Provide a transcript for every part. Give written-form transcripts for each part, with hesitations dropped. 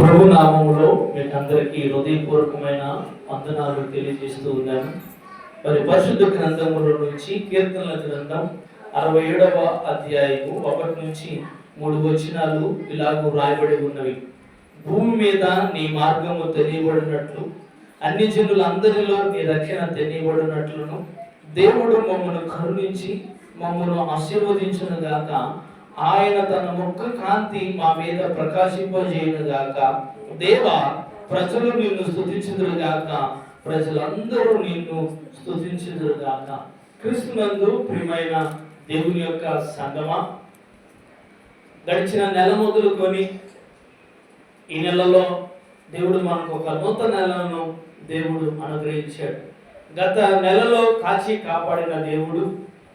ప్రభు నామములో మీకు అందరికీ హృదయపూర్వకమైన వందనాలు తెలియజేస్తూ ఉన్నాను. మరి పరిశుద్ధ గ్రంథముల నుంచి కీర్తనల గ్రంథం 67వ అధ్యాయము 1 నుంచి 3 వచనాలు ఇలాగూ రాయబడి ఉన్నవి. భూమి మీద నీ మార్గము తెలియబడినట్లు, అన్ని జనులందరిలో నీ రక్షణ తెలియబడినట్లును దేవుడు మమ్మను కరుణించి మమ్మను ఆశీర్వదించును గాక. ఆయన తన ముఖ కాంతి మా మీద ప్రకాశింపజేయును గాక. దేవా, ప్రజలు నిన్ను స్తుతించుదురు గాక, ప్రజలందరూ నిన్ను స్తుతించుదురు గాక. క్రీస్తునందు ప్రియమైన దేవుని యొక్క సంగమా, గడిచిన నెల మొదలుకొని ఈ నెలలో దేవుడు మనకు ఒక నూతన నెలను దేవుడు అనుగ్రహించాడు. గత నెలలో కాచి కాపాడిన దేవుడు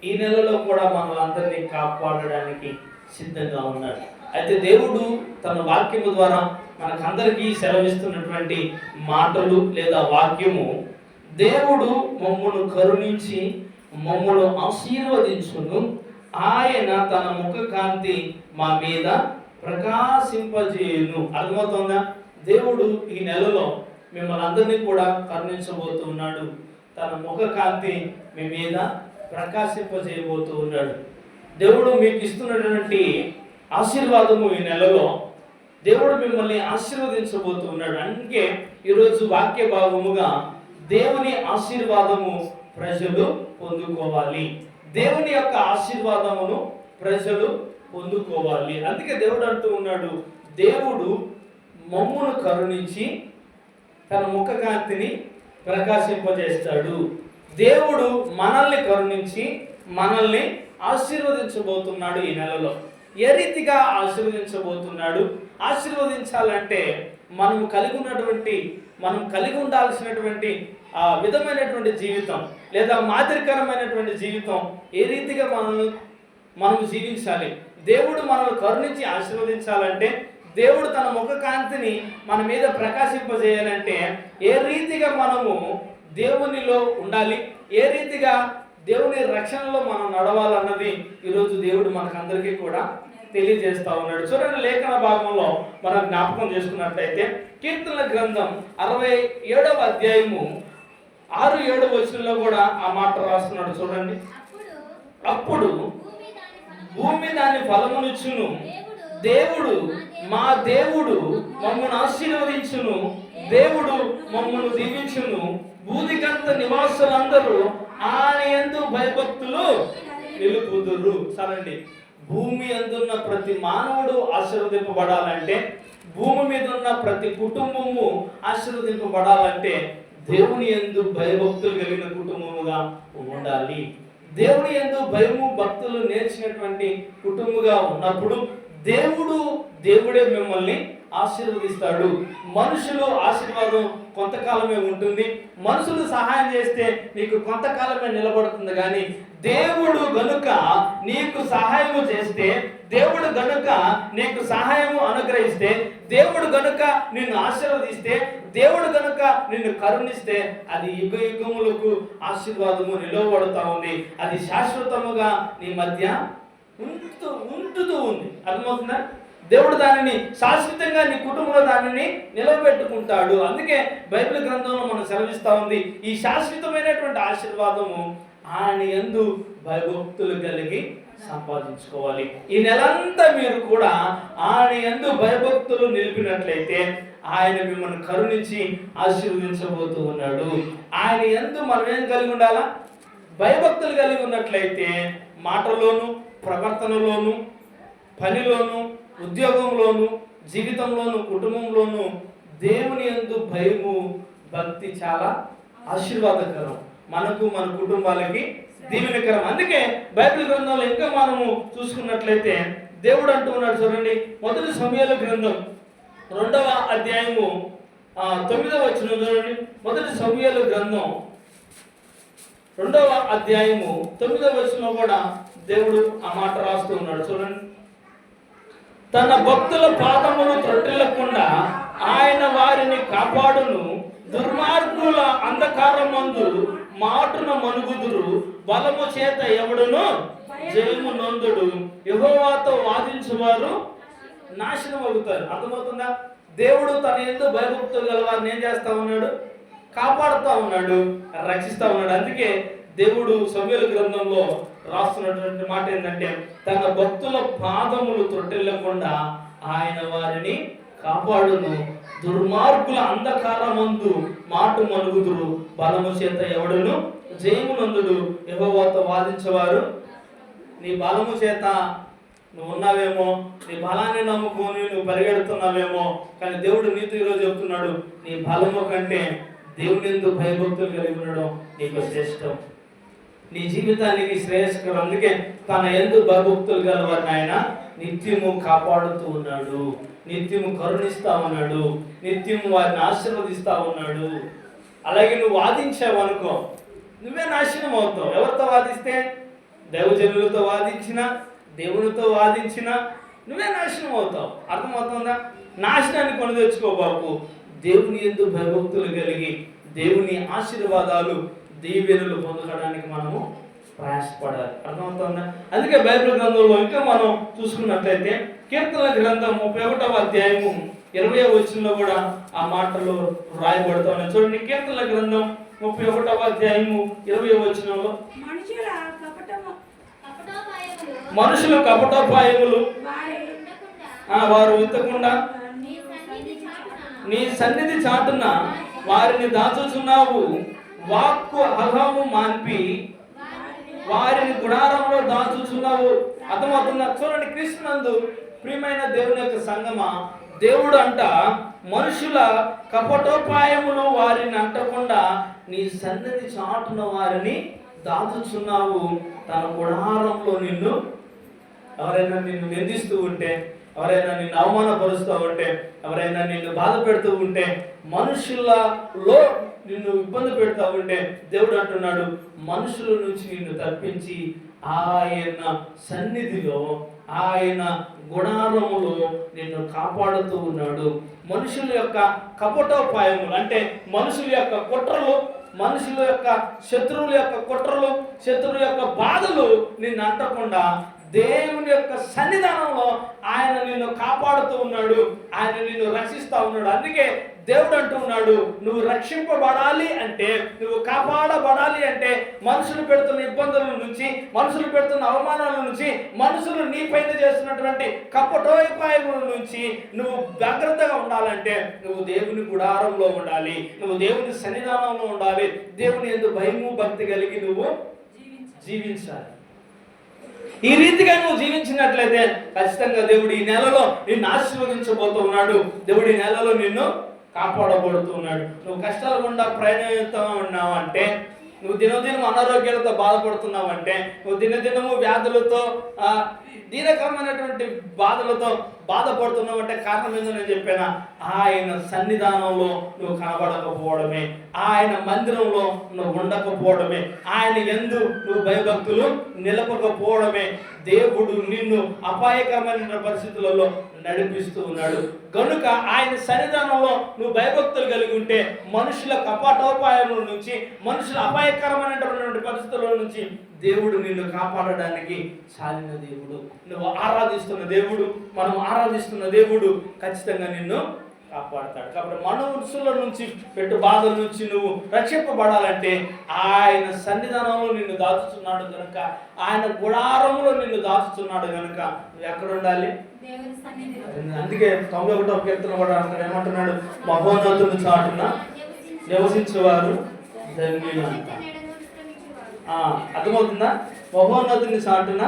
ఈ నెలలో కూడా మనలందరినీ కాపాడడానికి సిద్ధంగా ఉన్నాడు. అయితే దేవుడు తన వాక్యము ద్వారా మనకందరికీ సెలవిస్తున్నటువంటి మాటలు లేదా వాక్యము, దేవుడు మమ్మను కరుణించి మమ్మను ఆశీర్వదించును, ఆయన తన ముఖ కాంతి మా మీద ప్రకాశింపజేయును. అర్థమవుతుందా? దేవుడు ఈ నెలలో మిమ్మల్ని అందరినీ కూడా కరుణించబోతూ ఉన్నాడు. తన ముఖ కాంతి మీ మీద ప్రకాశింపజేయబోతూ ఉన్నాడు. దేవుడు మీకు ఇస్తున్నటువంటి ఆశీర్వాదము ఈ నెలలో దేవుడు మిమ్మల్ని ఆశీర్వదించబోతూ ఉన్నాడు. అందుకే ఈరోజు వాక్య భాగముగా దేవుని ఆశీర్వాదము ప్రజలు పొందుకోవాలి, దేవుని యొక్క ఆశీర్వాదమును ప్రజలు పొందుకోవాలి. అందుకే దేవుడు అంటూ ఉన్నాడు, దేవుడు మమ్మును కరుణించి తన ముఖ కాంతిని ప్రకాశింపజేస్తాడు. దేవుడు మనల్ని కరుణించి మనల్ని ఆశీర్వదించబోతున్నాడు. ఈ నెలలో ఏ రీతిగా ఆశీర్వదించబోతున్నాడు? ఆశీర్వదించాలంటే మనం కలిగి ఉండాల్సినటువంటి ఆ విధమైనటువంటి జీవితం లేదా మాదిరికరమైనటువంటి జీవితం ఏ రీతిగా మనం జీవించాలి? దేవుడు మనల్ని కరుణించి ఆశీర్వదించాలంటే, దేవుడు తన ముఖ కాంతిని మన మీద ప్రకాశింపజేయాలంటే ఏ రీతిగా మనము దేవునిలో ఉండాలి, ఏ రీతిగా దేవుని రక్షణలో మనం నడవాలన్నది ఈరోజు దేవుడు మనకందరికీ కూడా తెలియజేస్తా ఉన్నాడు. చూడండి, లేఖన భాగంలో మనం జ్ఞాపకం చేసుకున్నట్లయితే కీర్తనల గ్రంథం 67వ అధ్యాయము 6-7 వచనంలో కూడా ఆ మాట రాస్తున్నాడు. చూడండి, అప్పుడు భూమి దాని ఫలమునిచ్చును, దేవుడు మా దేవుడు మమ్మల్ని ఆశీర్వదించును, దేవుడు మమ్మల్ని దీవించును, భూదిగంత నివాసులందరూ ఆయన యందు భయభక్తులు నిలుపుదురు. సరండి, భూమి అందున్న ప్రతి మానవుడు ఆశీర్వదింపబడాలంటే, భూమి మీద ఉన్న ప్రతి కుటుంబము ఆశీర్వదింపబడాలంటే దేవుని యందు భయభక్తులు కలిగిన కుటుంబముగా ఉండాలి. దేవుని యందు భయము భక్తులు నేర్చినటువంటి కుటుంబముగా ఉన్నప్పుడు దేవుడే మిమ్మల్ని ఆశీర్వదిస్తాడు. మనుషులు ఆశీర్వాదం కొంతకాలమే ఉంటుంది, మనుషులు సహాయం చేస్తే నీకు కొంతకాలమే నిలబడుతుంది. కానీ దేవుడు గనుక నీకు సహాయము చేస్తే, దేవుడు గనుక నీకు సహాయము అనుగ్రహిస్తే, దేవుడు గనుక నిన్ను ఆశీర్వదిస్తే, దేవుడు గనుక నిన్ను కరుణిస్తే అది యుగ యుగములకు ఆశీర్వాదము నిలవబడుతూ ఉంది. అది శాశ్వతముగా నీ మధ్య ఉంటుతూ ఉంది. అర్థమవుతుందా? దేవుడు దానిని శాశ్వతంగా నీ కుటుంబంలో దానిని నిలబెట్టుకుంటాడు. అందుకే బైబిల్ గ్రంథంలో మనం సెలవిస్తా ఉంది, ఈ శాశ్వతమైనటువంటి ఆశీర్వాదము ఆయన యందు భయభక్తులు కలిగి సంపాదించుకోవాలి. ఈ నెలంతా మీరు కూడా ఆయన యందు భయభక్తులు నిలిపినట్లయితే ఆయన మిమ్మల్ని కరుణించి ఆశీర్వదించబోతూ ఉన్నాడు. ఆయన యందు మనం ఏం కలిగి ఉండాలా? భయభక్తులు కలిగి ఉన్నట్లయితే మాటలోను, ప్రవర్తనలోను, పనిలోను, ఉద్యోగంలోను, జీవితంలోను, కుటుంబంలోను దేవుని యందు భయము భక్తి చాలా ఆశీర్వాదకరం, మనకు మన కుటుంబాలకి దీవెనకరం. అందుకే బైబిల్ గ్రంథంలో ఇంకా మనము చూసుకున్నట్లయితే దేవుడు అంటూ ఉన్నాడు. చూడండి, 1 సమూయేలు గ్రంథం 2వ అధ్యాయము 9వ వచనం చూడండి. 1 సమూయేలు గ్రంథం 2వ అధ్యాయము 9వ వచనంలో కూడా దేవుడు ఆ మాట రాస్తూ ఉన్నాడు. చూడండి, తన భక్తుల పాదములు త్రొట్టిల్లకుండా ఆయన వారిని కాపాడును, దుర్మార్గుల అంధకారమందు మాటున మనుగుదురు, బలము చేత ఎవడును జయము నొందుడు, యెహోవాతో వాదించువారు నాశనం అవుతారు. అర్థమవుతుందా? దేవుడు తన యందు భయభక్తులు గల వారిని ఏం చేస్తా ఉన్నాడు? కాపాడుతూ ఉన్నాడు, రక్షిస్తూ ఉన్నాడు. అందుకే దేవుడు సమూయేలు గ్రంథంలో రాస్తున్నటువంటి మాట ఏంటంటే, తన భక్తుల పాదములు త్రొట్టెల్లకుండా ఆయన వారిని కాపాడును, దుర్మార్గుల అంధకారమందు మాటు మనుగుదురు, బలము చేత ఎవడును జయమునందుడు, యెహోవాతో వాదించేవారు. నీ బలము చేత నువ్వు ఉన్నావేమో, నీ బలాన్ని నమ్ముకొని నువ్వు పరిగెడుతున్నావేమో, కానీ దేవుడు నీతో ఈరోజు చెప్తున్నాడు, నీ బలము కంటే దేవుని యందు భయభక్తులు కలిగి ఉండడం నీకు శ్రేష్టం, నీ జీవితానికి శ్రేయస్కరం. అందుకే తన యందు భయభక్తులు గల వారిని ఆయన నిత్యము కాపాడుతూ ఉన్నాడు, నిత్యము కరుణిస్తా ఉన్నాడు, నిత్యము వారిని ఆశీర్వదిస్తా ఉన్నాడు. అలాగే నువ్వు వాదించావనుకో, నువ్వే నాశనం అవుతావు. ఎవరితో వాదిస్తే? దైవజనులతో వాదించినా, దేవునితో వాదించినా నువ్వే నాశనం అవుతావు. అర్థమవుతుందా? నాశనాన్ని కొని తెచ్చుకోబాకు. దేవుని యందు భయభక్తులు కలిగి దేవుని ఆశీర్వాదాలు, దీవెనలు పొందడానికి మనము ప్రయాసపడాలి. అర్థమవుతుందా? అందుకే బైబిల్ గ్రంథంలో ఇంకా మనం చూసుకున్నట్లయితే కీర్తనల గ్రంథం 31వ అధ్యాయము 20వ వచనంలో కూడా ఆ మాటలు రాయబడతా ఉన్నాయి. చూడండి, కీర్తనల గ్రంథం 31వ అధ్యాయము 20వ వచనంలో, మనుషులు కపటోపాయములు వారు విత్తకుండా నీ సన్నిధి చాటున వారిని దాచుచున్నావు, వాక్కు అహము మాన్పి వారిని గుడారంలో దాచుచున్నావు. అర్థమవుతుందా? చూడండి, కృష్ణనందు ప్రియమైన దేవుని యొక్క సంగమా, దేవుడు అంట మనుషుల కపటోపాయములు వారిని అంటకుండా నీ సన్నిధి చాటున వారిని దాచుచున్నావు. తన గుడారంలో నిన్ను ఎవరైనా నిన్ను నిందిస్తూ ఉంటే, ఎవరైనా నిన్ను అవమానపరుస్తూ ఉంటే, ఎవరైనా నిన్ను బాధ పెడుతూ ఉంటే, మనుషులలో నిన్ను ఇబ్బంది పెడతా ఉంటే, దేవుడు అంటున్నాడు మనుషుల నుంచి నిన్ను తప్పించి ఆయన సన్నిధిలో, ఆయన గుడారములో నిన్ను కాపాడుతూ ఉన్నాడు. మనుషుల యొక్క కపటోపాయములు అంటే మనుషుల యొక్క కుట్రలు, మనుషుల యొక్క శత్రువుల యొక్క కుట్రలు, శత్రువుల యొక్క బాధలు నిన్ను అంటకుండా దేవుని యొక్క సన్నిధానంలో ఆయన నిన్ను కాపాడుతూ ఉన్నాడు, ఆయన నిన్ను రక్షిస్తూ ఉన్నాడు. అందుకే దేవుడు అంటూ ఉన్నాడు, నువ్వు రక్షింపబడాలి అంటే, నువ్వు కాపాడబడాలి అంటే, మనుషులు పెడుతున్న ఇబ్బందుల నుంచి, మనుషులు పెడుతున్న అవమానాల నుంచి, మనుషులు నీ పైన చేస్తున్నటువంటి కపటోపాయముల నుంచి నువ్వు జాగ్రత్తగా ఉండాలంటే నువ్వు దేవుని గుడారంలో ఉండాలి, నువ్వు దేవుని సన్నిధానంలో ఉండాలి, దేవుని యందు భయము భక్తి కలిగి నువ్వు జీవించాలి. ఈ రీతిగా నువ్వు జీవించినట్లయితే ఖచ్చితంగా దేవుడు ఈ నెలలో నిన్ను ఆశీర్వదించబోతూ ఉన్నాడు, దేవుడు ఈ నెలలో నిన్ను కాపాడబడుతూ ఉన్నాడు. నువ్వు కష్టాల గుండా ప్రయాణిస్తూ ఉన్నావు అంటే, నువ్వు దినదినం అనారోగ్యాలతో బాధపడుతున్నావంటే, నువ్వు దినదినము వ్యాధులతో దీనకరమైనటువంటి బాధలతో బాధపడుతున్నావంటే కారణం ఏందో నేను చెప్పాను, ఆయన సన్నిధానంలో నువ్వు కనబడకపోవడమే, ఆయన మందిరంలో నువ్వు ఉండకపోవడమే, ఆయన యందు నువ్వు భయభక్తులు నిలపకపోవడమే దేవుడు నిన్ను అపాయకరమైన పరిస్థితులలో నడిపిస్తూ ఉన్నాడు. కనుక ఆయన సన్నిధానంలో నువ్వు భయభక్తులు కలిగి ఉంటే మనుషుల కపటోపాయముల నుంచి, మనుషుల అపాయకరమైనటువంటి పరిస్థితుల నుంచి దేవుడు నిన్ను కాపాడడానికి చాలిన దేవుడు. నువ్వు ఆరాధిస్తున్న దేవుడు, మనం ఆరాధిస్తున్న దేవుడు ఖచ్చితంగా నిన్ను కాపాడతాడు. కాబట్టి మనుషుల నుంచి పెట్టు బాధల నుంచి నువ్వు రక్షింపబడాలంటే ఆయన సన్నిధానంలో నిన్ను దాచుతున్నాడు కనుక, ఆయన గుడారంలో నిన్ను దాచుతున్నాడు కనుక నువ్వు ఎక్కడ ఉండాలి? అందుకే 91వ కీర్తన కూడా అంటాడు, ఏమంటున్నాడు? మహోన్నతుని చాటున నివసించేవారు ధన్యులు అంట. అర్థమవుతుందా? మహోన్నతుని చాటున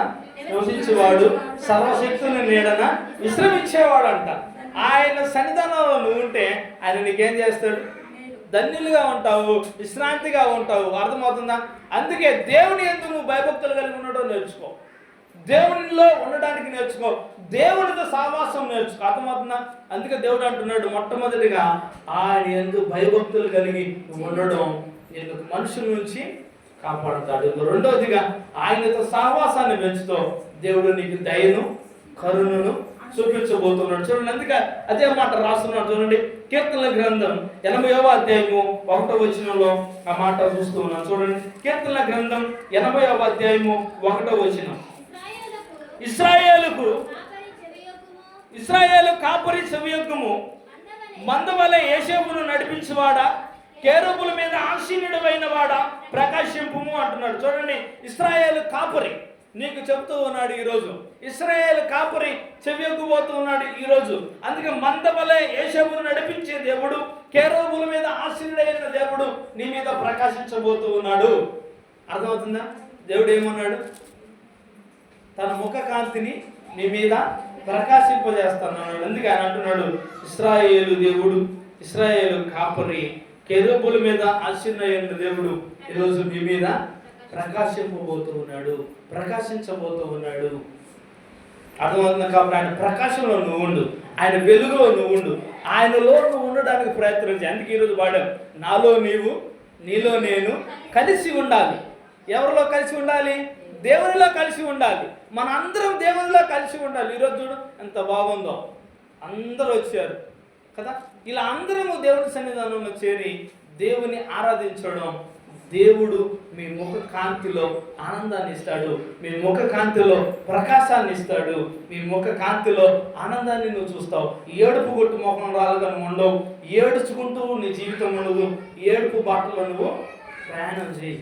నివసించేవాడు సర్వశక్తుని నీడన విశ్రమించేవాడు అంట. ఆయన సన్నిధానంలో నువ్వు ఉంటే ఆయన నీకేం చేస్తాడు? ధన్యులుగా ఉంటావు, విశ్రాంతిగా ఉంటావు. అర్థమవుతుందా? అందుకే దేవుని యందు నువ్వు భయభక్తులు కలిగి ఉండడం నేర్చుకో, దేవునిలో ఉండడానికి నేర్చుకో, దేవునితో సహవాసం నేర్చుకో. అర్థమవుతుందా? అందుకే దేవుడు అంటున్నాడు, మొట్టమొదటిగా ఆయన యందు భయభక్తులు కలిగి ఉండడం ఎందుకు మనుషుల నుంచి కాపాడుతాడు. రెండవదిగా ఆయనతో సహవాసాన్ని పెంచుతో దేవుడు నీకు దయను కరుణను చూపించబోతున్నాడు. చూడండి, అందుకే అదే మాట రాస్తున్నాడు. చూడండి, కీర్తనల గ్రంథం 80వ అధ్యాయము 1వ వచనంలో ఆ మాట చూస్తూ ఉన్నాం. చూడండి, కీర్తనల గ్రంథం 80వ అధ్యాయము 1వ వచనం, ఇశ్రాయేలుకు ఇశ్రాయేలు కాపరి చెవియొగ్గము మందవలె యేషేపును నడిపించువాడా, కేరూబుల మీద ఆసీనుడైన వాడా ప్రకాశింపుము అంటున్నాడు. చూడండి, ఇశ్రాయేలు కాపరి నీకు చెప్తూ ఉన్నాడు ఈరోజు. ఇశ్రాయేలు కాపరి చెవియొగ్గుపోతూ ఉన్నాడు ఈరోజు. అందుకే మందవలె యేషేపును నడిపించే దేవుడు, కేరూబుల మీద ఆసీనుడైన దేవుడు నీ మీద ప్రకాశించబోతూ ఉన్నాడు. అర్థమవుతుందా? దేవుడు ఏమన్నాడు? తన ముఖ కాంతిని నీ మీద ప్రకాశింపజేస్తున్నాడు. అందుకే ఆయన అంటున్నాడు, ఇశ్రాయేలు దేవుడు, ఇశ్రాయేలు కాపరి, కెరూబుల మీద ఆసీనుడైన దేవుడు ఈరోజు మీ మీద ప్రకాశింపబోతూ ఉన్నాడు, ప్రకాశించబోతూ ఉన్నాడు. అర్థమవుతుంది? కాబట్టి ఆయన ప్రకాశంలో నువ్వు ఉండు, ఆయన వెలుగులో నువ్వు ఉండు, ఆయనలో నువ్వు ఉండడానికి ప్రయత్నం చేయి. అందుకే ఈరోజు వాడాం, నాలో నీవు, నీలో నేను కలిసి ఉండాలి. ఎవరిలో కలిసి ఉండాలి? దేవునిలో కలిసి ఉండాలి. మన అందరం దేవునిలో కలిసి ఉండాలి. ఈరోజు చూడు ఎంత బాగుందో, అందరూ వచ్చారు కదా. ఇలా అందరము దేవుని సన్నిధానంలో చేరి దేవుని ఆరాధించడం, దేవుడు మీ ముఖ కాంతిలో ఆనందాన్ని ఇస్తాడు, మీ ముఖ కాంతిలో ప్రకాశాన్ని ఇస్తాడు, మీ ముఖ కాంతిలో ఆనందాన్ని నువ్వు చూస్తావు. ఏడుపు కొట్టు ముఖం రాలుగా నువ్వు ఉండవు, ఏడుచుకుంటూ నీ జీవితం ఉండదు, ఏడుపు బాటలో నువ్వు ప్రయాణం చేయి.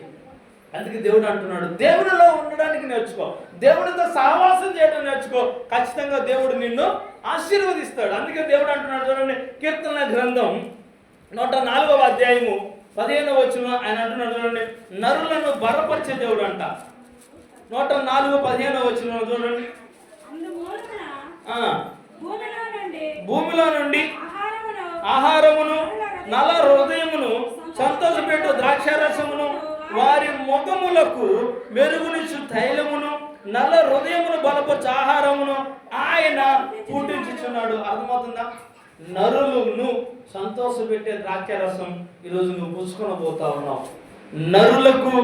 అందుకే దేవుడు అంటున్నాడు, దేవునిలో ఉండడానికి నేర్చుకో, దేవునితో సహవాసం చేయడం నేర్చుకో, ఖచ్చితంగా దేవుడు నిన్ను ఆశీర్వదిస్తాడు. అందుకే దేవుడు అంటున్నాడు, చూడండి, కీర్తనల గ్రంథం 104వ అధ్యాయము 15వ వచనం ఆయన అంటున్నాడు, చూడండి, నరులను బలపరిచే దేవుడు అంట. 104:15వ వచనం చూడండి, భూమిలో నుండి ఆహారమును నల హృదయమును సంతోషపెట్టు ద్రాక్షారసమును వారి ముఖములకు మెరుగునిచ్చు తైలమును నల్ల హృదయమును బలపరచు ఆహారమును ఆయన పుట్టించుచున్నాడు. అర్థమవుతుందా? నరులను సంతోషపెట్టే ద్రాక్షారసం ఈరోజు నువ్వు పుచ్చుకొని పోతా ఉన్నావు. నరులకు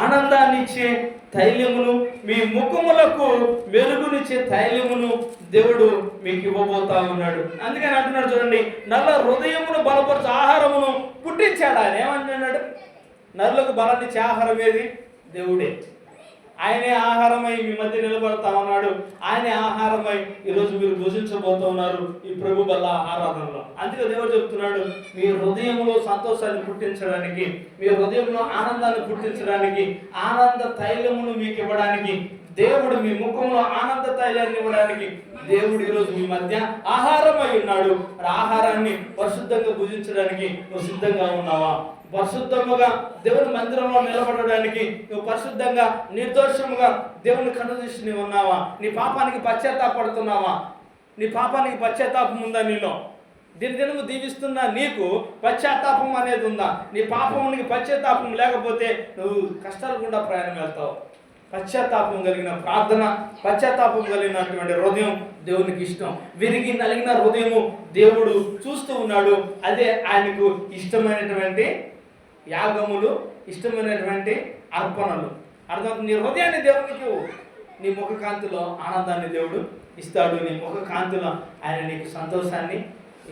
ఆనందాన్ని ఇచ్చే తైలమును, మీ ముఖములకు మెరుగునిచ్చే తైలమును దేవుడు మీకు ఇవ్వబోతా ఉన్నాడు. అందుకని అంటున్నాడు, చూడండి, నల్ల హృదయమును బలపరచు ఆహారమును పుట్టించాడు. ఆయన ఏమంటున్నాడు? నరులకు బలాన్ని ఇచ్చే ఆహారం ఏది? దేవుడే. ఆయనే ఆహారమై మీ మధ్య నిలబడతా ఉన్నాడు. ఆయనే ఆహారమై ఈరోజు మీరు భుజించబోతూ ఉన్నారు ఈ ప్రభు బల్ల ఆరాధనలో. అందుకే దేవుడు చెప్తున్నాడు, మీ హృదయంలో సంతోషాన్ని పుట్టించడానికి, మీ హృదయంలో ఆనందాన్ని పుట్టించడానికి, ఆనంద తైలమును మీకు ఇవ్వడానికి, దేవుడు మీ ముఖంలో ఆనంద తైలాన్ని ఇవ్వడానికి దేవుడు ఈరోజు మీ మధ్య ఆహారమై ఉన్నాడు. ఆహారాన్ని పరిశుద్ధంగా భుజించడానికి నువ్వు సిద్ధంగా ఉన్నావా? పరిశుద్ధముగా దేవుని మందిరంలో నిలబడడానికి నువ్వు పరిశుద్ధంగా నిర్దోషముగా దేవుని కనుదృష్టి నీవు ఉన్నావా? నీ పాపానికి పశ్చాత్తాపడుతున్నావా? నీ పాపానికి పశ్చాత్తాపం ఉందా నీలో? దినదినము దీవిస్తున్నా నీకు పశ్చాత్తాపం అనేది ఉందా? నీ పాపానికి పశ్చాత్తాపం లేకపోతే నువ్వు కష్టాలు గుండా ప్రయాణం వెళ్తావు. పశ్చాత్తాపం కలిగిన ప్రార్థన, పశ్చాత్తాపం కలిగినటువంటి హృదయం దేవునికి ఇష్టం. విరిగి నలిగిన హృదయము దేవుడు చూస్తూ ఉన్నాడు. అదే ఆయనకు ఇష్టమైనటువంటి యాగములు, ఇష్టమైనటువంటి అర్పణలు. అర్థం? నీ హృదయాన్ని దేవునికి, నీ ముఖ కాంతిలో ఆనందాన్ని దేవుడు ఇస్తాడు. నీ ముఖ కాంతిలో ఆయన నీకు సంతోషాన్ని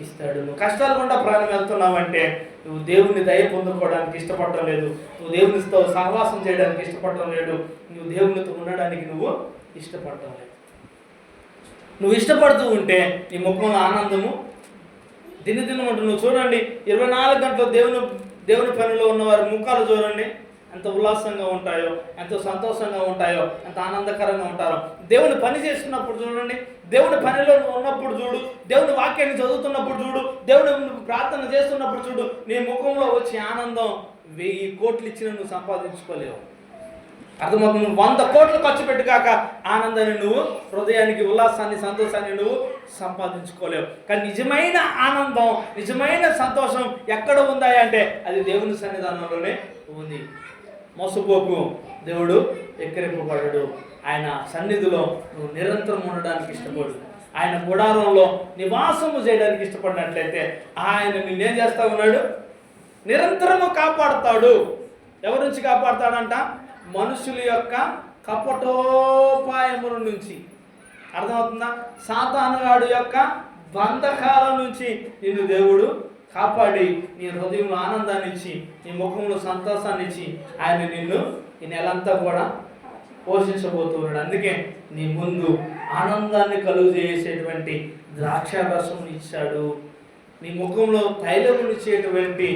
ఇస్తాడు. నువ్వు కష్టాలు గుండా ప్రాణం వెళ్తున్నావంటే నువ్వు దేవుని దయ పొందుకోవడానికి ఇష్టపడటం లేదు, నువ్వు దేవునితో సహవాసం చేయడానికి ఇష్టపడటం లేదు, నువ్వు దేవునితో ఉండడానికి నువ్వు ఇష్టపడటం లేదు. నువ్వు ఇష్టపడుతూ ఉంటే నీ ముఖంలో ఆనందము దినదినం ఉంటుంది. నువ్వు చూడండి, 24 గంటలు దేవుని పనిలో ఉన్నవారి ముఖాలు చూడండి, ఎంత ఉల్లాసంగా ఉంటాయో, ఎంతో సంతోషంగా ఉంటాయో, ఎంత ఆనందకరంగా ఉంటారో. దేవుని పని చేస్తున్నప్పుడు చూడండి, దేవుని పనిలో ఉన్నప్పుడు చూడు, దేవుని వాక్యాన్ని చదువుతున్నప్పుడు చూడు, దేవుని ప్రార్థన చేస్తున్నప్పుడు చూడు, నీ ముఖంలో వచ్చే ఆనందం 1000 కోట్లు ఇచ్చిన నువ్వు సంపాదించుకోలేవు. అర్థమవుతుంది? నువ్వు 100 కోట్లు ఖర్చు పెట్టుకాక ఆనందాన్ని నువ్వు, హృదయానికి ఉల్లాసాన్ని, సంతోషాన్ని నువ్వు సంపాదించుకోలేవు. కానీ నిజమైన ఆనందం, నిజమైన సంతోషం ఎక్కడ ఉందా అంటే అది దేవుని సన్నిధానంలోనే ఉంది. మోసపోకు, దేవుడు ఎక్కిరింపబడడు. ఆయన సన్నిధిలో నువ్వు నిరంతరం ఉండడానికి ఇష్టపడు. ఆయన గుడారంలో నివాసము చేయడానికి ఇష్టపడినట్లయితే ఆయన నిన్నేం చేస్తా ఉన్నాడు? నిరంతరము కాపాడుతాడు. ఎవరి నుంచి కాపాడుతాడంట? మనుషుల యొక్క కపటోపాయముల నుంచి. అర్థమవుతుందా? సాతానుగాడు యొక్క బంధకాల నుంచి నిన్ను దేవుడు కాపాడి నీ హృదయంలో ఆనందాన్ని ఇచ్చి, నీ ముఖంలో సంతోషాన్ని ఇచ్చి ఆయన నిన్ను ఈ నెలంతా కూడా పోషించబోతున్నాడు. అందుకే నీ ముందు ఆనందాన్ని కలుగు చేసేటువంటి ద్రాక్షారసం ఇచ్చాడు. నీ ముఖంలో తైలము ఇచ్చేటువంటి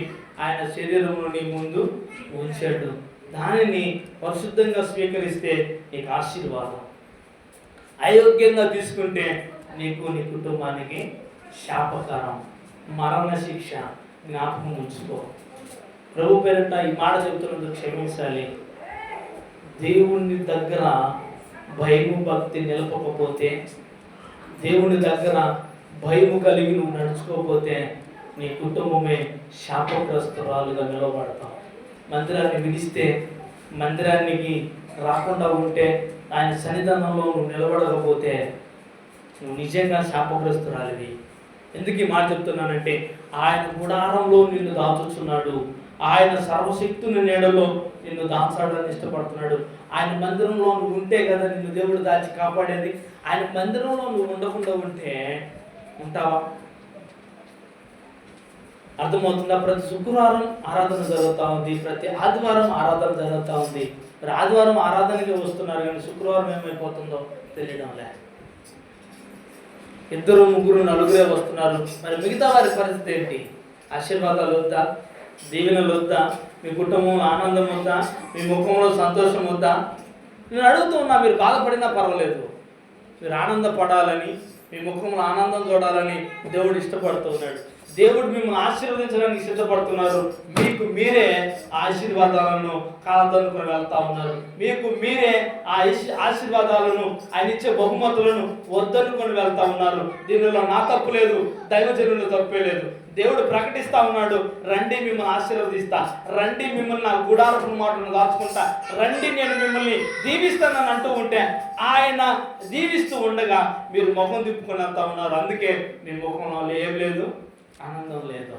ఆయన శరీరంలో నీ ముందు ఉంచాడు. దానిని పరిశుద్ధంగా స్వీకరిస్తే నీకు ఆశీర్వాదం. అయోగ్యంగా తీసుకుంటే నీకు నీ కుటుంబానికి శాపకరం, మరణ శిక్ష. జ్ఞాపకం ఉంచుకో. ప్రభు పేరిట ఈ మాట చెబుతున్నందుకు క్షమించాలి. దేవుని దగ్గర భయము భక్తి నిలపకపోతే, దేవుని దగ్గర భయము కలిగి నువ్వు నడుచుకోకపోతే నీ కుటుంబమే శాపగ్రస్తురాలుగా నిలబడతావు. మందిరాన్ని విడిస్తే, మందిరానికి రాకుండా ఉంటే, ఆయన సన్నిధానంలో నువ్వు నిలబడకపోతే నువ్వు నిజంగా శాపగ్రస్తురాలివి. ఎందుకు ఈ మాట చెప్తున్నానంటే, ఆయన గుడారంలో నిన్ను దాచుచున్నాడు. ఆయన సర్వశక్తుని నీడలో నిన్ను దాచాలని ఇష్టపడుతున్నాడు. ఆయన మందిరంలో నువ్వు ఉంటే కదా నిన్ను దేవుడు దాచి కాపాడేది. ఆయన మందిరంలో నువ్వు ఉండకుండా ఉంటే ఉంటావా? అర్థమవుతుందా? ప్రతి శుక్రవారం ఆరాధన జరుగుతూ ఉంది, ప్రతి ఆదివారం ఆరాధన జరుగుతూ ఉంది. మరి ఆదివారం ఆరాధనకి వస్తున్నారు కానీ శుక్రవారం ఏమైపోతుందో తెలియడం లేదు. 2, 3, 4 వస్తున్నారు. మరి మిగతా వారి పరిస్థితి ఏంటి? ఆశీర్వాదాలు వద్దా? దీవెనలు వద్దా? మీ కుటుంబంలో ఆనందం వద్దా? మీ ముఖంలో సంతోషం వద్దా? నేను అడుగుతున్నా, మీరు బాధపడినా పర్వాలేదు, మీరు ఆనందపడాలని, మీ ముఖంలో ఆనందం చూడాలని దేవుడు ఇష్టపడుతున్నాడు. దేవుడు మిమ్మల్ని ఆశీర్వదించడానికి సిద్ధపడుతున్నారు. మీకు మీరే ఆశీర్వాదాలను కాదనుకుని వెళ్తా ఉన్నారు. మీకు మీరే ఆ ఆశీర్వాదాలను, ఆయన ఇచ్చే బహుమతులను వద్దనుకొని వెళ్తా ఉన్నారు. దీనిలో నా తప్పు లేదు, దైవజనుల తప్పే లేదు. దేవుడు ప్రకటిస్తా ఉన్నాడు, రండి మిమ్మల్ని ఆశీర్వదిస్తా, రండి మిమ్మల్ని నా గుడారపు మాటను దాచుకుంటా, రండి నేను మిమ్మల్ని దీవిస్తానని అంటూ ఉంటే ఆయన దీవిస్తూ ఉండగా మీరు ముఖం తిప్పుకొని వెళ్తా ఉన్నారు. అందుకే మీ ముఖంలో ఏం లేదు, ఆనందం లేదు.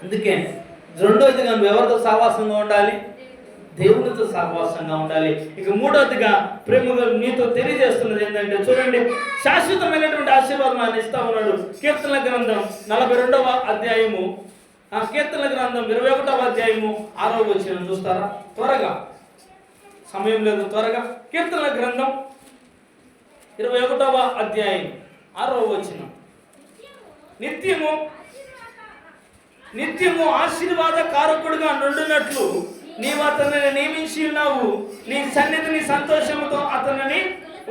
అందుకే రెండోదిగా నువ్వు ఎవరితో సహవాసంగా ఉండాలి? దేవునితో సహవాసంగా ఉండాలి. ఇక మూడవదిగా ప్రేమగా నీతో తెలియజేస్తున్నది ఏంటంటే, చూడండి, శాశ్వతమైనటువంటి ఆశీర్వాదం ఆయన ఇస్తా ఉన్నాడు. కీర్తనల గ్రంథం 42వ అధ్యాయము, కీర్తనల గ్రంథం 21వ అధ్యాయము 6వ వచనం చూస్తారా? త్వరగా, సమయం లేదు, త్వరగా. కీర్తనల గ్రంథం 21వ అధ్యాయం 6వ వచనం. నిత్యము ఆశీర్వాద కారకుడుగా నుండినట్లు నీవు అతనిని నియమించి ఉన్నావు. నీ సన్నిధిని సంతోషంతో అతనిని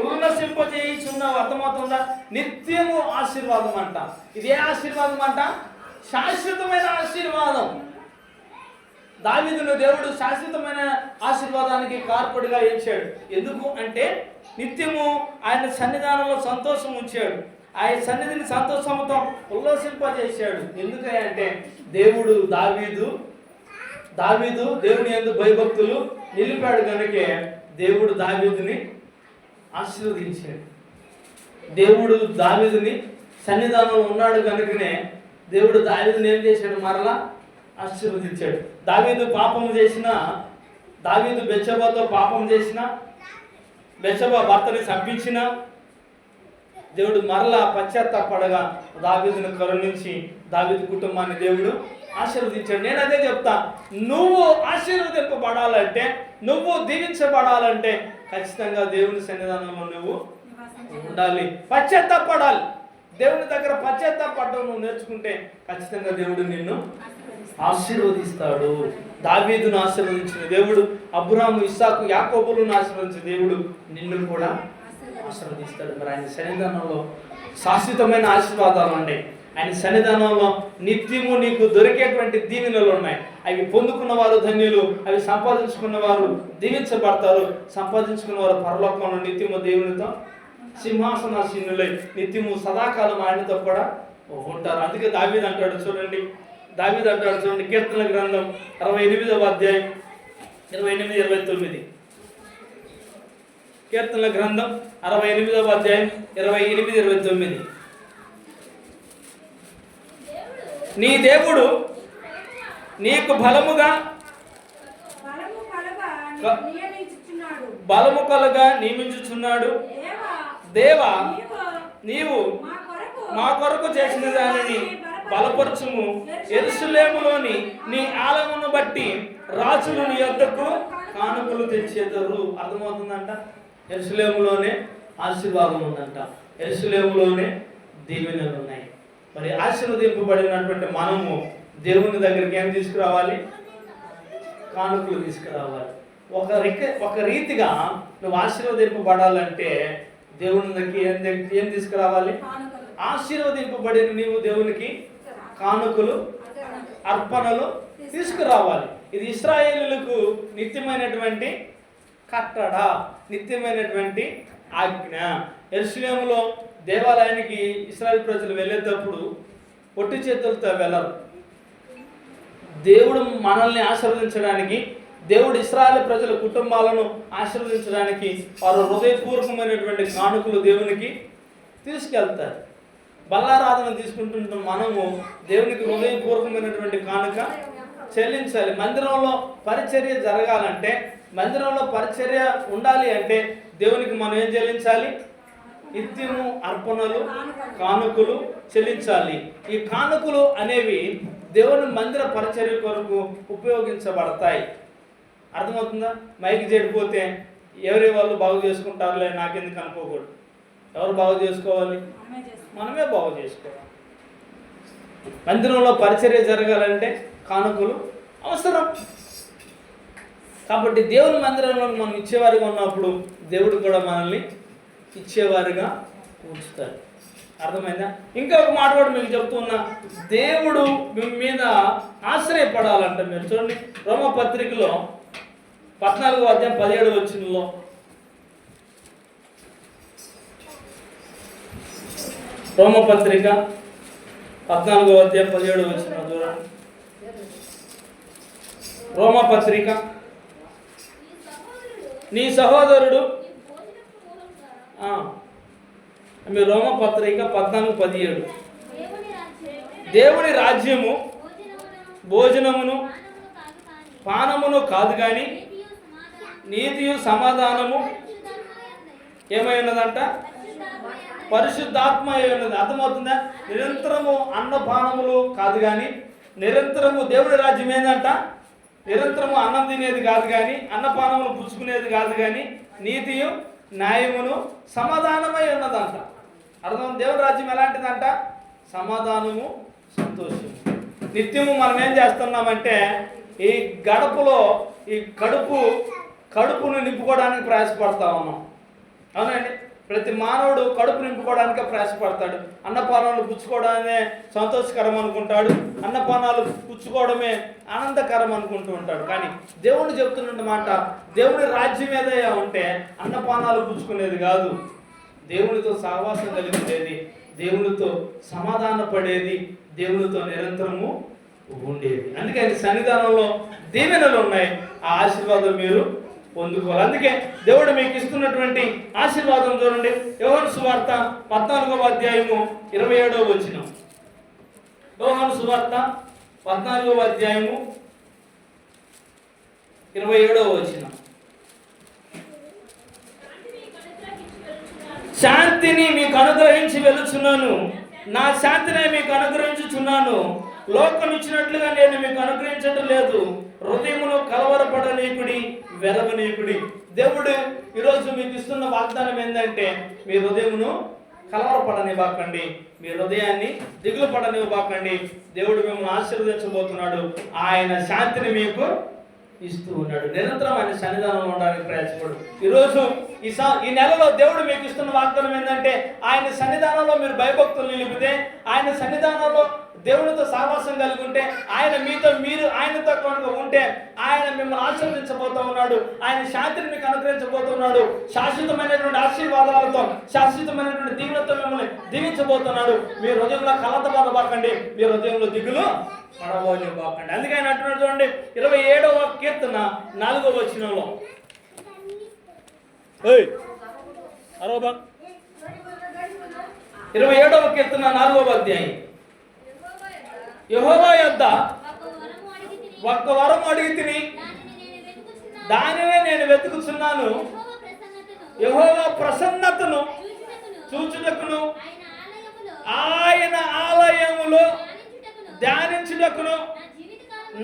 ఉల్లసింపజేయుచున్నావు. అర్థమవుతుందా? నిత్యము ఆశీర్వాదం అంట. ఇదే ఆశీర్వాదం అంట, శాశ్వతమైన ఆశీర్వాదం. దావీదును దేవుడు శాశ్వతమైన ఆశీర్వాదానికి కార్పొడిగా ఇచ్చాడు. ఎందుకు అంటే నిత్యము ఆయన సన్నిధానంలో సంతోషం ఉంచాడు. ఆయన సన్నిధిని సంతోషంతో ఉల్లాసింపజేశాడు. ఎందుకంటే దేవుడు దావీదు దేవుని యందు భయభక్తులు నిలిపాడు కనుకే దేవుడు దావీదుని ఆశీర్వదించాడు. దేవుడు దావీదుని సన్నిధానంలో ఉన్నాడు కనుకనే దేవుడు దావీదుని ఏం చేశాడు? మరలా ఆశీర్వదించాడు. దావీదు బెత్షెబాతో పాపం చేసిన, బెత్షెబా భర్తని చంపించిన దేవుడు మరలా పశ్చాత్తాపడగా దావీదును కరుణించి దావీదు కుటుంబాన్ని దేవుడు ఆశీర్వదించాడు. నేను అదే చెప్తా, నువ్వు ఆశీర్వదింపబడాలంటే, నువ్వు దీవించబడాలంటే ఖచ్చితంగా దేవుని సన్నిధానంలో నువ్వు ఉండాలి, పశ్చాత్తాపడాలి. దేవుని దగ్గర పశ్చాత్తాపడడం నువ్వు నేర్చుకుంటే ఖచ్చితంగా దేవుడు నిన్ను ఆశీర్వదిస్తాడు. దావీదును ఆశీర్వదించిన దేవుడు అబ్రాహాము, ఇస్సాకు, యాకోబులను ఆశీర్వదించిన దేవుడు నిన్ను కూడా ఆశీర్వదిస్తాడు. మరి ఆయన సన్నిధానంలో శాశ్వతమైన ఆశీర్వాదాలు ఉన్నాయి. ఆయన సన్నిధానంలో నిత్యము నీకు దొరికేటువంటి దీవెనలు ఉన్నాయి. అవి పొందుకున్న వారు ధన్యులు, అవి సంపాదించుకున్న వారు దీవించబడతారు. సంపాదించుకున్న వారు పరలోకంలో నిత్యము దేవునితో సింహాసనాసీనులై నిత్యము సదాకాలం ఆయనతో కూడా ఉంటారు. అందుకే దావీదు అంటాడు చూడండి, కీర్తనల గ్రంథం 68వ అధ్యాయం 28, 29. కీర్తనల గ్రంథం 68వ అధ్యాయం 28, 29. నీ దేవుడు నీకు బలము కలుగా నియమించుచున్నాడు. దేవా, నీవు మా కొరకు చేసిన దానిని బలపరచుము. యెరూషలేములోని నీ ఆలయమును బట్టి రాజులు నీ యొద్దకు కానుకలు తెచ్చేదరు. అర్థమవుతుందంట, యెరూషలేములోనే ఆశీర్వాదం ఉందంట, యెరూషలేములోనే దీవెనలు ఉన్నాయి. మరి ఆశీర్వదింపబడినటువంటి మనము దేవుని దగ్గరికి ఏం తీసుకురావాలి? కానుకలు తీసుకురావాలి. ఒక రీతిగా నువ్వు ఆశీర్వదింపబడాలంటే దేవుని దగ్గరికి ఏం తీసుకురావాలి? ఆశీర్వదింపబడిన నీవు దేవునికి కానుకలు, అర్పణలు తీసుకురావాలి. ఇది ఇశ్రాయేలులకు నిత్యమైనటువంటి కట్టడ, నిత్యమైనటువంటి ఆజ్ఞ. యెరూషలేములో దేవాలయానికి ఇశ్రాయేల్ ప్రజలు వెళ్ళేటప్పుడు పొట్టి చేతులతో వెళ్ళరు. దేవుడు మనల్ని ఆశీర్వదించడానికి, దేవుడు ఇశ్రాయేల్ ప్రజల కుటుంబాలను ఆశీర్వదించడానికి వారు హృదయపూర్వకమైనటువంటి కానుకలు దేవునికి తీసుకెళ్తారు. బల్లారాధన తీసుకుంటుంటాం మనము దేవునికి హృదయపూర్వకమైనటువంటి కానుక చెల్లించాలి. మందిరంలో పరిచర్య జరగాలంటే, మందిరంలో పరిచర్య ఉండాలి అంటే దేవునికి మనం ఏం చెల్లించాలి? నిత్యము అర్పణలు, కానుకలు చెల్లించాలి. ఈ కానుకలు అనేవి దేవుని మందిర పరిచర్య కొరకు ఉపయోగించబడతాయి. అర్థమవుతుందా? మైకి చెడిపోతే ఎవరి వాళ్ళు బాగు చేసుకుంటారులే, నాకెందుకు అనుకోకూడదు. ఎవరు బాగు చేసుకోవాలి? మనమే బాగు చేసుకోవాలి. మందిరంలో పరిచర్య జరగాలంటే కానుకలు అవసరం. కాబట్టి దేవుని మందిరంలో మనం ఇచ్చేవారిగా ఉన్నప్పుడు దేవుడు కూడా మనల్ని ఇచ్చేవారిగా ఉంచుతారు. అర్థమైందా? ఇంకా ఒక మాట కూడా మీకు చెప్తున్నా, దేవుడు మీ మీద ఆశ్రయపడాలంట. మీరు చూడండి, రోమపత్రికలో 14వ అధ్యాయం 17వ వచనంలో, రోమపత్రిక 14వ అధ్యాయం 17వ వచనం చూడండి. రోమపత్రిక, నీ సహోదరుడు, మీ రోమపత్రిక 14:17, దేవుని రాజ్యము భోజనమును పానమును కాదు కానీ నీతియు సమాధానము ఏమై ఉన్నదంట? పరిశుద్ధాత్మ అయి ఉన్నది. అర్థమవుతుందా? నిరంతరము అన్నపానములు కాదు కానీ, నిరంతరము దేవుడి రాజ్యం ఏందంట? నిరంతరము అన్నం తినేది కాదు కానీ, అన్నపానములు పుచ్చుకునేది కాదు కానీ, నీతియు న్యాయమును సమాధానమై ఉన్నదంట. అర్థం? దేవుడి రాజ్యం ఎలాంటిదంట? సమాధానము, సంతోషము. నిత్యము మనం ఏం చేస్తున్నామంటే ఈ గడపలో ఈ కడుపును నింపుకోవడానికి ప్రయాసపడతా ఉన్నాం. అవునండి, ప్రతి మానవుడు కడుపు నింపుకోవడానికే ప్రయాసపడతాడు. అన్నపానాలు పుచ్చుకోవడమే సంతోషకరం అనుకుంటాడు, అన్నపానాలు పుచ్చుకోవడమే ఆనందకరం అనుకుంటూ ఉంటాడు. కానీ దేవుడు చెప్తున్న మాట, దేవుడి రాజ్యం ఏదైనా ఉంటే అన్నపానాలు పుచ్చుకునేది కాదు, దేవునితో సహవాసం కలిగినది, దేవునితో సమాధాన పడేది, దేవునితో నిరంతరము ఉండేది. అందుకే సన్నిధానంలో దీవెనలు ఉన్నాయి. ఆ ఆశీర్వాదం మీరు పొందుకోవాలి. అందుకే దేవుడు మీకు ఇస్తున్నటువంటి ఆశీర్వాదం చూడండి. యోహాను సువార్త 14వ అధ్యాయము 27వ వచనం. యోహాను సువార్త 14వ అధ్యాయము 27వ వచనం. శాంతిని మీకు అనుగ్రహించి వెలుచున్నాను, నా శాంతిని మీకు అనుగ్రహించుచున్నాను, లోకం ఇచ్చినట్లుగా నేను మీకు అనుగ్రహించడం లేదు. హృదయమును కలవరపడనీకుడి, వెరవనీకుడి. దేవుడు ఈరోజు మీకు ఇస్తున్న వాగ్దానం ఏంటంటే, మీ హృదయమును కలవరపడనివ్వకండి, మీ హృదయాన్ని దిగులు పడనివ్వకండి. దేవుడు మిమ్మల్ని ఆశీర్వదించబోతున్నాడు. ఆయన శాంతిని మీకు ఇస్తూ ఉన్నాడు. నిరంతరం ఆయన సన్నిధానంలో ఉండడానికి ప్రయాసపడు. ఈరోజు ఈ నెలలో దేవుడు మీకు ఇస్తున్న వాగ్దానం ఏంటంటే, ఆయన సన్నిధానంలో మీరు భయభక్తులు నిలిపితే, ఆయన సన్నిధానంలో దేవునితో సహవాసం కలిగి ఉంటే, మీరు ఆయనతో కనుక ఉంటే ఆయన మిమ్మల్ని ఆశీర్వదించబోతూ ఉన్నాడు. ఆయన శాంతిని మీకు అనుగ్రహించబోతున్నాడు. శాశ్వతమైనటువంటి ఆశీర్వాదాలతో, శాశ్వతమైనటువంటి దీవెనతో మిమ్మల్ని దీవించబోతున్నాడు. మీ హృదయంలో కలత బాధపడకండి, మీ హృదయంలో దిగులు పడబోకండి. అందుకే ఆయన అంటున్నాడు చూడండి, 27వ కీర్తన 4వ వచనంలో, 27వ కీర్తన 4వ అధ్యాయం, యెహోవా యొద్ద ఒక్క వరం అడిగితిని, దానినే నేను వెతుకుచున్నాను, యెహోవా ప్రసన్నతను చూచుటకును, ఆయన ఆలయములో ధ్యానించుటకును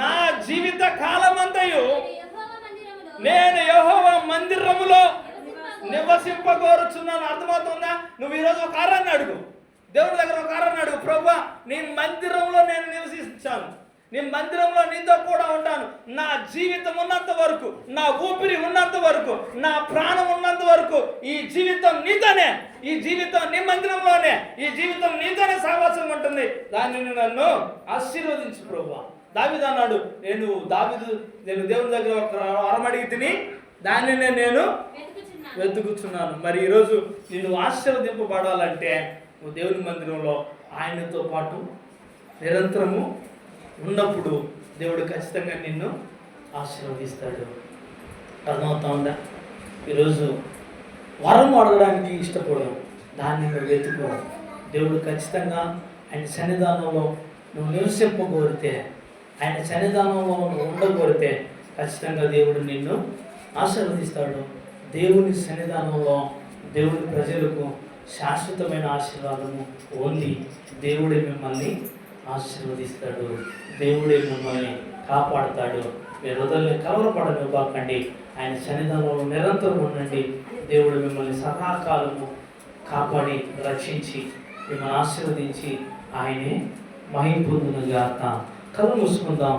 నా జీవిత కాలమంతయు నేను యెహోవా మందిరములో నివసింపగోరుచున్నాను. అర్థమవుతుందా? నువ్వు ఈరోజు ఒక కారణాన్ని అడుగు, దేవుడి దగ్గర ఒక అన్నాడు, ప్రభువా నీ మందిరంలో నేను నివసించాను, నీ మందిరంలో నీతో కూడా ఉంటాను, నా జీవితం ఉన్నంత వరకు, నా ఊపిరి ఉన్నంత వరకు, నా ప్రాణం ఉన్నంత వరకు ఈ జీవితం నీతోనే, ఈ జీవితం నీ మందిరంలోనే, ఈ జీవితం నీతోనే సహవాసం ఉంటుంది, దానిని నన్ను ఆశీర్వదించు ప్రభువా. దావీదు అన్నాడు, నేను దేవుని దగ్గర ఒక వరం అడిగి తిని దానినే నేను వెతుకుతున్నాను. మరి ఈరోజు నిన్ను ఆశీర్వదింపబడాలంటే నువ్వు దేవుని మందిరంలో ఆయనతో పాటు నిరంతరము ఉన్నప్పుడు దేవుడు ఖచ్చితంగా నిన్ను ఆశీర్వదిస్తాడు. అర్థమవుతా ఉందా? ఈరోజు వరం అడగడానికి ఇష్టపడవు, దాన్ని నువ్వు వెతుకు. దేవుడు ఖచ్చితంగా ఆయన సన్నిధానంలో నువ్వు నివసింపగోరితే, ఆయన సన్నిధానంలో నువ్వు ఉండగోరితే ఖచ్చితంగా దేవుడు నిన్ను ఆశీర్వదిస్తాడు. దేవుని సన్నిధానంలో దేవుని ప్రజలకు శాశ్వతమైన ఆశీర్వాదము ఉంది. దేవుడే మిమ్మల్ని ఆశీర్వదిస్తాడు, దేవుడే మిమ్మల్ని కాపాడుతాడు. మీరు హృదయాన్ని కలవరపడనివ్వకండి, ఆయన సన్నిధానంలో నిరంతరం ఉండండి. దేవుడు మిమ్మల్ని సదాకాలము కాపాడి రక్షించి మిమ్మల్ని ఆశీర్వదించి ఆయనే మహిమ పొందునుగాక. కళ్ళు మూసుకుందాం.